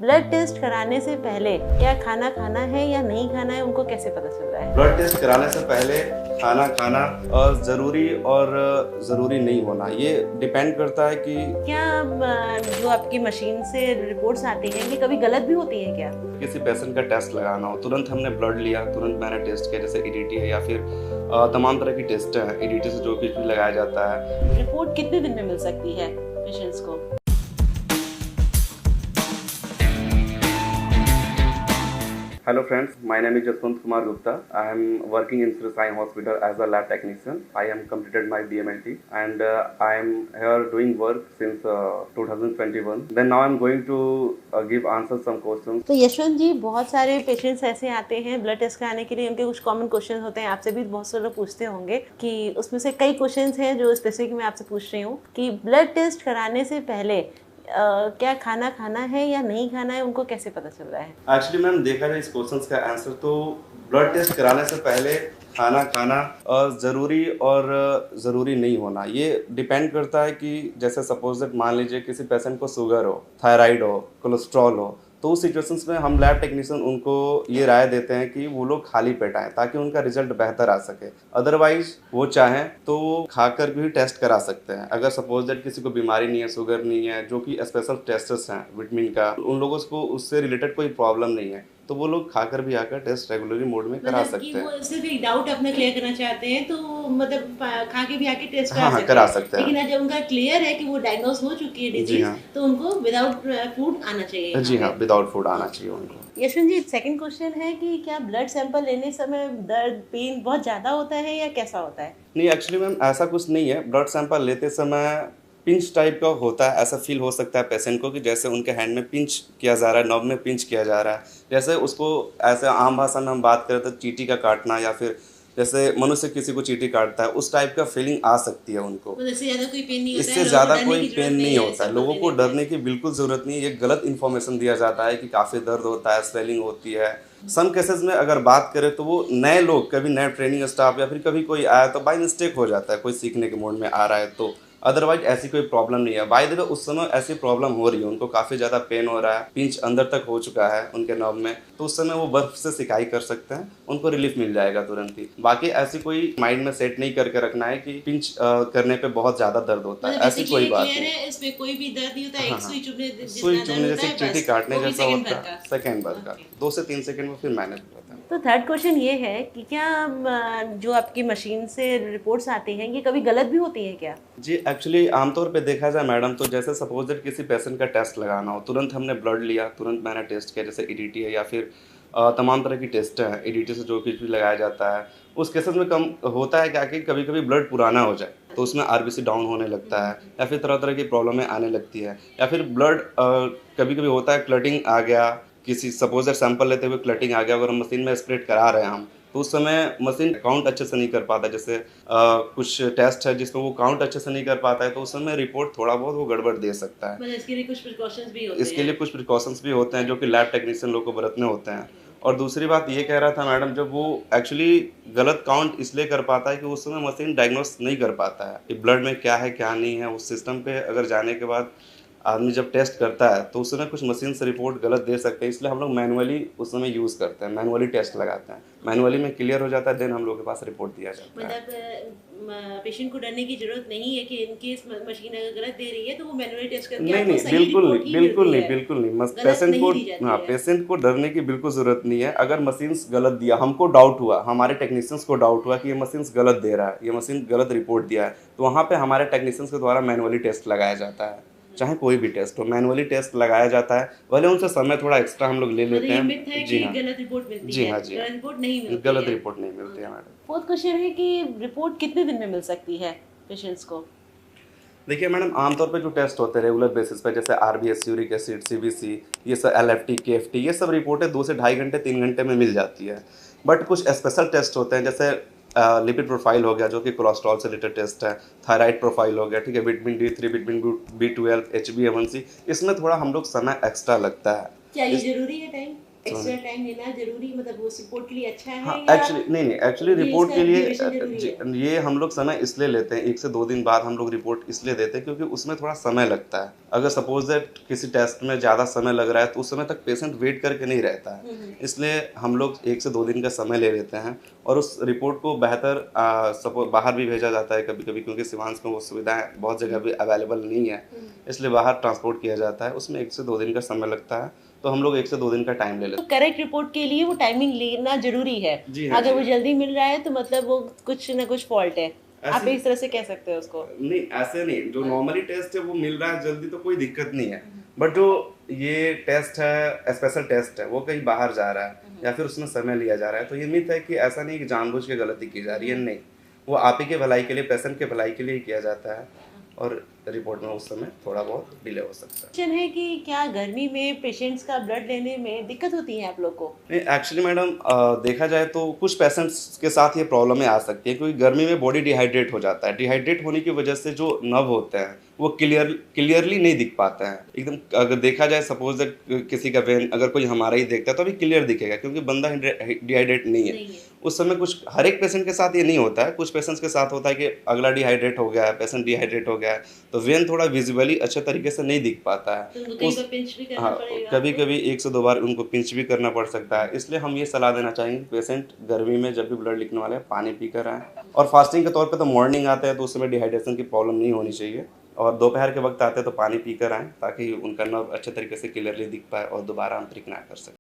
Blood test कराने से पहले क्या खाना खाना है या नहीं खाना है, उनको कैसे पता चल रहा है? ब्लड टेस्ट कराने से पहले खाना खाना और ज़रूरी नहीं होना, ये डिपेंड करता है कि क्या जो आपकी मशीन से रिपोर्ट्स आती हैं ये कभी गलत भी होती हैं क्या? किसी पेशेंट का टेस्ट लगाना हो, तुरंत हमने ब्लड लिया, तुरंत मैंने टेस्ट किया, जैसे ईडीटी है या फिर तमाम तरह की टेस्ट हैं, ईडीटी से जो कुछ भी लगाया जाता है। रिपोर्ट कितने दिन में मिल सकती है पेशेंट्स को? Hello friends, my name is Jaswant Kumar Gupta. I am working in Sri Sai Hospital as a lab technician. I am completed my DMLT and I am here doing work since 2021. Then now I am going to give answers some questions. तो यशवंत जी, बहुत सारे patients ऐसे आते हैं blood test कराने के लिए, उनके कुछ कॉमन क्वेश्चन होते हैं, आपसे भी बहुत सारे लोग पूछते होंगे कि उसमें से कई क्वेश्चंस हैं जो स्पेसिफिक मैं आपसे पूछ रही हूँ कि ब्लड टेस्ट कराने से पहले क्या खाना खाना है या नहीं खाना है, उनको कैसे पता चल रहा है? एक्चुअली मैम, देखा जाए इस क्वेश्चन का आंसर तो ब्लड टेस्ट कराने से पहले खाना खाना ज़रूरी नहीं होना, ये डिपेंड करता है कि जैसे सपोज दैट मान लीजिए किसी पेशेंट को शुगर हो, थायराइड हो, कोलेस्ट्रॉल हो, तो उस सिचुएशंस में हम लैब टेक्नीशियन उनको ये राय देते हैं कि वो लोग खाली पेट आएँ ताकि उनका रिजल्ट बेहतर आ सके। अदरवाइज वो चाहें तो वो खाकर भी टेस्ट करा सकते हैं। अगर सपोज दैट किसी को बीमारी नहीं है, शुगर नहीं है, जो कि स्पेशल टेस्ट्स हैं विटामिन का, उन लोगों को उससे रिलेटेड कोई प्रॉब्लम नहीं है, तो वो लोग खाकर भी आकर टेस्ट रेगुलरली मोड में करा सकते हैं। वो सिर्फ एक डाउट अपना क्लियर करना चाहते हैं तो मतलब खा के भी आके टेस्ट करा सकते हैं। लेकिन जब उनका क्लियर है कि वो डायग्नोज हो चुकी है डिजीज, तो उनको विदाउट फूड आना चाहिए। जी हाँ, विदाउट फूड आना चाहिए उनको। यशवंत जी, सेकंड क्वेश्चन है कि क्या ब्लड सैंपल लेने समय दर्द पेन बहुत ज़्यादा होता है या कैसा होता है? नहीं, एक्चुअली मैम ऐसा कुछ नहीं है। ब्लड सैंपल लेते समय पिंच टाइप का होता है, ऐसा फील हो सकता है पेशेंट को कि जैसे उनके हैंड में पिंच किया जा रहा है, नॉब में पिंच किया जा रहा है। जैसे उसको ऐसे आम भाषा में हम बात करें तो चींटी का काटना, या फिर जैसे मनुष्य किसी को चींटी काटता है, उस टाइप का फीलिंग आ सकती है उनको। इससे ज़्यादा कोई पेन नहीं होता है? इससे ज़्यादा कोई पेन नहीं होता है, लोगों को डरने की बिल्कुल ज़रूरत नहीं है। ये गलत इन्फॉर्मेशन दिया जाता है कि काफ़ी दर्द होता है, स्वेलिंग होती है। सम केसेस में अगर बात करें तो वो नए लोग, कभी नए ट्रेनिंग स्टाफ या फिर कभी कोई आया तो बाय मिस्टेक हो जाता है, कोई सीखने के मोड में आ रहा है तो। अदरवाइज ऐसी कोई प्रॉब्लम नहीं है। बाय द वे उस समय ऐसी प्रॉब्लम हो रही है, उनको काफ़ी ज़्यादा पेन हो रहा है, पिंच अंदर तक हो चुका है उनके नर्व में, तो उस समय वो बर्फ से सिकाई कर सकते हैं, उनको रिलीफ मिल जाएगा तुरंत ही। बाकी ऐसी कोई माइंड में सेट नहीं करके रखना है कि पिंच करने पे बहुत ज़्यादा दर्द होता है, ऐसी कोई बात नहीं। इसमें कोई भी दर्द नहीं होता है, सुई चुभने जैसे चींटी काटने जैसा होता है, सेकेंड भर का 2 से 3 सेकेंड में फिर मैनेज होता है। तो थर्ड क्वेश्चन ये है कि क्या जो आपकी मशीन से रिपोर्ट्स आती हैं ये कभी गलत भी होती हैं क्या? जी, एक्चुअली आमतौर पे देखा जाए मैडम, तो जैसे सपोज दैट किसी पेशेंट का टेस्ट लगाना हो, तुरंत हमने ब्लड लिया, तुरंत मैंने टेस्ट किया, जैसे ईडीटी है या फिर तमाम तरह की टेस्ट हैं, ईडीटी से जो कुछ भी लगाया जाता है, उस केसेस में कम होता है क्या कि कभी कभी ब्लड पुराना हो जाए तो उसमें आरबीसी डाउन होने लगता है, या फिर तरह तरह की प्रॉब्लमें आने लगती है, या फिर ब्लड कभी कभी होता है क्लटिंग आ गया, किसी सपोज दैट सैंपल लेते हुए क्लटिंग आ गया, अगर हम मशीन में स्प्रेड करा रहे हैं हम, तो उस समय मशीन काउंट अच्छे से नहीं कर पाता। जैसे कुछ टेस्ट है जिसमें वो काउंट अच्छे से नहीं कर पाता है, तो उस समय रिपोर्ट थोड़ा बहुत वो गड़बड़ दे सकता है। मतलब इसके लिए कुछ प्रिकॉशंस भी होते हैं जो कि लैब टेक्नीशियन लोग को बरतने होते हैं। और दूसरी बात ये कह रहा था मैडम, जब वो एक्चुअली गलत काउंट इसलिए कर पाता है कि उस समय मशीन डायग्नोस नहीं कर पाता है कि ब्लड में क्या है क्या नहीं है। उस सिस्टम पे अगर जाने के बाद आदमी जब टेस्ट करता है तो उस समय कुछ मशीन से रिपोर्ट गलत दे सकते हैं, इसलिए हम लोग मैनुअली उस समय यूज़ करते हैं, मैनुअली टेस्ट लगाते हैं, मैनुअली में क्लियर हो जाता है, देन हम लोग के पास रिपोर्ट दिया जाता है। मतलब पेशेंट को डरने की जरूरत नहीं है कि इनकेस मशीन अगर गलत दे रही है तो वो मैनुअली टेस्ट करके नहीं, बिल्कुल नहीं। पेशेंट को डरने की बिल्कुल ज़रूरत नहीं है। अगर मशीन गलत दिया, हमको डाउट हुआ, हमारे टेक्नीशियंस को डाउट हुआ कि ये मशीन गलत दे रहा है, ये मशीन गलत रिपोर्ट दिया है, तो वहाँ पे हमारे टेक्नीशियंस के द्वारा मैनुअली टेस्ट लगाया जाता है। चाहे कोई भी टेस्ट हो, मैनुअली टेस्ट लगाया जाता है, भले उनसे समय थोड़ा एक्स्ट्रा हम लोग ले लेते हैं। जी हाँ, गलत रिपोर्ट मिलती है। जी हाँ, जी, गलत रिपोर्ट नहीं मिलती है मैडम। फोर्थ क्वेश्चन है कि रिपोर्ट कितने दिन में मिल सकती है पेशेंट्स को? देखिए मैडम, आमतौर पे जो टेस्ट होते हैं रेगुलर बेसिस पे, जैसे आरबीएस, यूरिक एसिड, सीबीसी, ये सब एलएफटी, केएफटी, ये सब रिपोर्टें 2 से ढाई घंटे 3 घंटे में मिल जाती है। बट कुछ स्पेशल टेस्ट होते हैं, जैसे लिपिड प्रोफाइल हो गया जो कि कोलेस्ट्रॉल से रिलेटेड टेस्ट है, थायराइड प्रोफाइल हो गया, ठीक है, vitamin D3, vitamin B12, HbA1c, इसमें थोड़ा हम लोग समय एक्स्ट्रा लगता है। क्या ये जरूरी है टाइम? एक्स्ट्रा टाइम लेना जरूरी, मतलब वो रिपोर्ट के लिए अच्छा है हाँ, या एक्चुअली नहीं नहीं, एक्चुअली ये रिपोर्ट इसका के लिए ड्यूरेशन जरूरी है? ये हम लोग समय इसलिए लेते हैं, 1 से 2 दिन बाद हम लोग रिपोर्ट इसलिए देते हैं क्योंकि उसमें थोड़ा समय लगता है। अगर सपोज दैट किसी टेस्ट में ज़्यादा समय लग रहा है तो उस समय तक पेशेंट वेट करके नहीं रहता है, इसलिए हम लोग 1 से 2 दिन का समय ले लेते हैं और उस रिपोर्ट को बेहतर सपो बाहर भी भेजा जाता है कभी कभी, क्योंकि सिवांश में वो सुविधाएं बहुत जगह भी अवेलेबल नहीं है, इसलिए बाहर ट्रांसपोर्ट किया जाता है, उसमें 1 से 2 दिन का समय लगता है, तो हम लोग 1 से 2 दिन का टाइम ले लेते तो करेक्ट रिपोर्ट के लिए वो टाइमिंग लेना जरूरी है। हैं। जी हाँ, अगर जी वो हाँ। जल्दी मिल रहा है तो मतलब वो कुछ ना कुछ फॉल्ट है, आप ऐसे इस तरह से कह सकते हो उसको। नहीं, ऐसे नहीं, जो नॉर्मली टेस्ट है वो मिल रहा है जल्दी तो कोई दिक्कत नहीं है, बट जो ये टेस्ट है, स्पेशल टेस्ट है, वो कहीं बाहर जा रहा है या फिर उसमें समय लिया जा रहा है, तो ये मिथ है कि ऐसा नहीं कि जानबूझ के गलती की जा रही है, नहीं, वो आप ही के भलाई के लिए, पेशेंट के भलाई के लिए ही किया जाता है और रिपोर्ट में उस समय थोड़ा बहुत डिले हो सकता है। क्वेश्चन है कि क्या गर्मी में पेशेंट्स का ब्लड लेने में दिक्कत होती है आप लोग को? नहीं, एक्चुअली मैडम देखा जाए तो कुछ पेशेंट्स के साथ ये प्रॉब्लमें आ सकती है क्योंकि गर्मी में बॉडी डिहाइड्रेट हो जाता है, डिहाइड्रेट होने की वजह से जो नर्व होते हैं वो क्लियरली नहीं दिख पाते हैं एकदम। अगर देखा जाए सपोज दैट किसी का वेन अगर कोई हमारा ही देखता है तो अभी क्लियर दिखेगा क्योंकि बंदा डिहाइड्रेट नहीं है। उस समय कुछ हर एक पेशेंट के साथ ये नहीं होता है, कुछ पेशेंट्स के साथ होता है कि अगला डिहाइड्रेट हो गया है, पेशेंट डिहाइड्रेट हो गया है, तो वेन थोड़ा विजिबली अच्छे तरीके से नहीं दिख पाता है। तो उनको कई बार पिंच भी करना हाँ, पड़ेगा कभी आपको? कभी 1 से 2 बार उनको पिंच भी करना पड़ सकता है, इसलिए हम ये सलाह देना चाहेंगे पेशेंट गर्मी में जब भी ब्लड लिखने वाले हैं पानी पी कर आएँ, और फास्टिंग के तौर पे तो मॉर्निंग आता है तो उस समय डिहाइड्रेशन की प्रॉब्लम नहीं होनी चाहिए, और दोपहर के वक्त आते हैं तो पानी पी कर आएँ ताकि उनका नर्व अच्छे तरीके से क्लियरली दिख पाए और दोबारा आंतरिक ना कर सके।